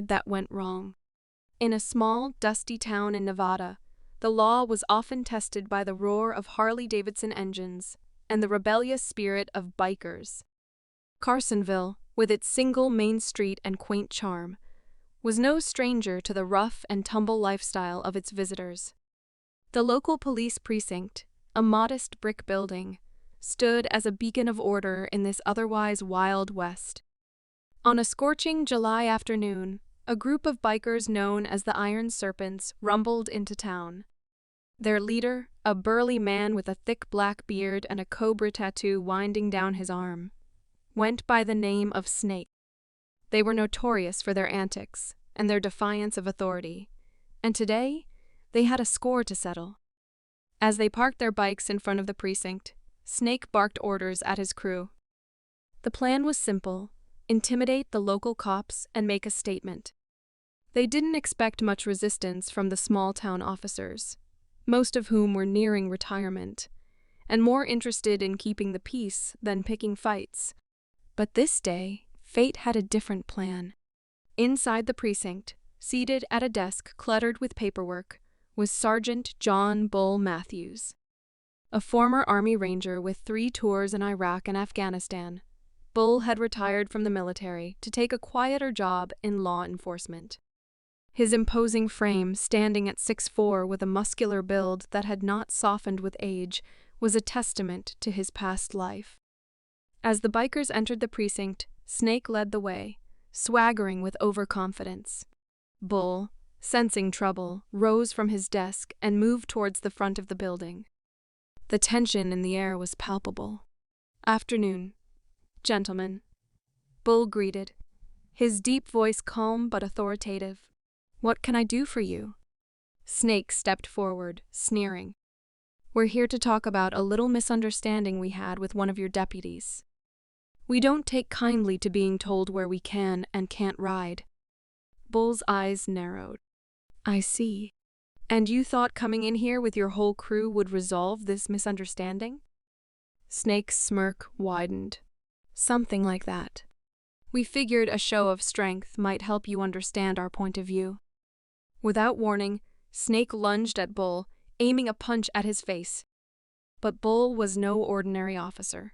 that went wrong. In a small, dusty town in Nevada, the law was often tested by the roar of Harley-Davidson engines and the rebellious spirit of bikers. Carsonville, with its single main street and quaint charm, was no stranger to the rough-and-tumble lifestyle of its visitors. The local police precinct, a modest brick building, stood as a beacon of order in this otherwise wild west. On a scorching July afternoon, a group of bikers known as the Iron Serpents rumbled into town. Their leader, a burly man with a thick black beard and a cobra tattoo winding down his arm, went by the name of Snake. They were notorious for their antics and their defiance of authority, and today they had a score to settle. As they parked their bikes in front of the precinct, Snake barked orders at his crew. The plan was simple: intimidate the local cops and make a statement. They didn't expect much resistance from the small-town officers, most of whom were nearing retirement, and more interested in keeping the peace than picking fights. But this day, fate had a different plan. Inside the precinct, seated at a desk cluttered with paperwork, was Sergeant John Bull Matthews. A former Army Ranger with 3 tours in Iraq and Afghanistan, Bull had retired from the military to take a quieter job in law enforcement. His imposing frame, standing at 6'4" with a muscular build that had not softened with age, was a testament to his past life. As the bikers entered the precinct, Snake led the way, swaggering with overconfidence. Bull, sensing trouble, rose from his desk and moved towards the front of the building. The tension in the air was palpable. "Afternoon, gentlemen," Bull greeted, his deep voice calm but authoritative. "What can I do for you?" Snake stepped forward, sneering. "We're here to talk about a little misunderstanding we had with one of your deputies. We don't take kindly to being told where we can and can't ride." Bull's eyes narrowed. "I see. And you thought coming in here with your whole crew would resolve this misunderstanding?" Snake's smirk widened. "Something like that. We figured a show of strength might help you understand our point of view." Without warning, Snake lunged at Bull, aiming a punch at his face. But Bull was no ordinary officer.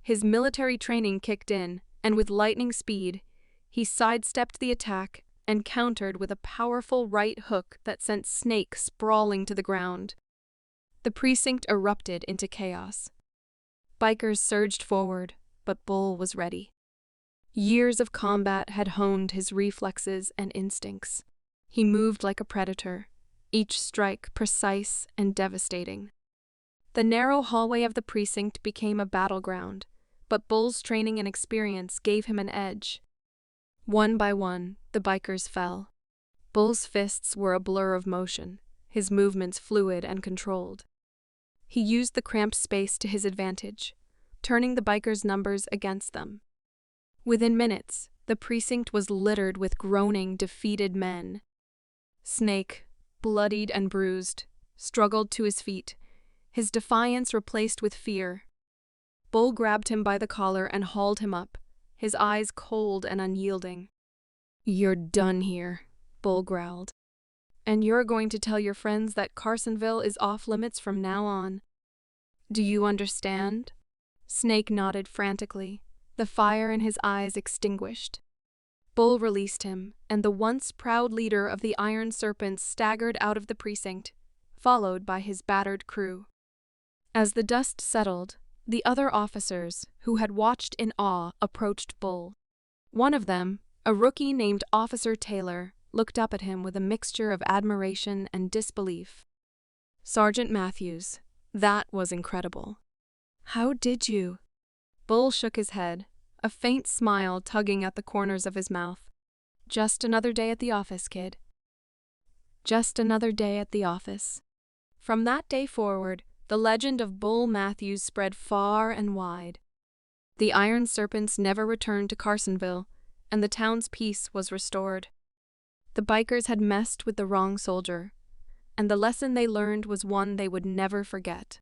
His military training kicked in, and with lightning speed, he sidestepped the attack and countered with a powerful right hook that sent Snake sprawling to the ground. The precinct erupted into chaos. Bikers surged forward, but Bull was ready. Years of combat had honed his reflexes and instincts. He moved like a predator, each strike precise and devastating. The narrow hallway of the precinct became a battleground, but Bull's training and experience gave him an edge. One by one, the bikers fell. Bull's fists were a blur of motion, his movements fluid and controlled. He used the cramped space to his advantage, turning the bikers' numbers against them. Within minutes, the precinct was littered with groaning, defeated men. Snake, bloodied and bruised, struggled to his feet, his defiance replaced with fear. Bull grabbed him by the collar and hauled him up, his eyes cold and unyielding. "You're done here," Bull growled. "And you're going to tell your friends that Carsonville is off limits from now on. Do you understand?" Snake nodded frantically, the fire in his eyes extinguished. Bull released him, and the once proud leader of the Iron Serpents staggered out of the precinct, followed by his battered crew. As the dust settled, the other officers, who had watched in awe, approached Bull. One of them, a rookie named Officer Taylor, looked up at him with a mixture of admiration and disbelief. "Sergeant Matthews, that was incredible. How did you?" Bull shook his head, a faint smile tugging at the corners of his mouth. "Just another day at the office, kid. Just another day at the office." From that day forward, the legend of Bull Matthews spread far and wide. The Iron Serpents never returned to Carsonville, and the town's peace was restored. The bikers had messed with the wrong soldier, and the lesson they learned was one they would never forget.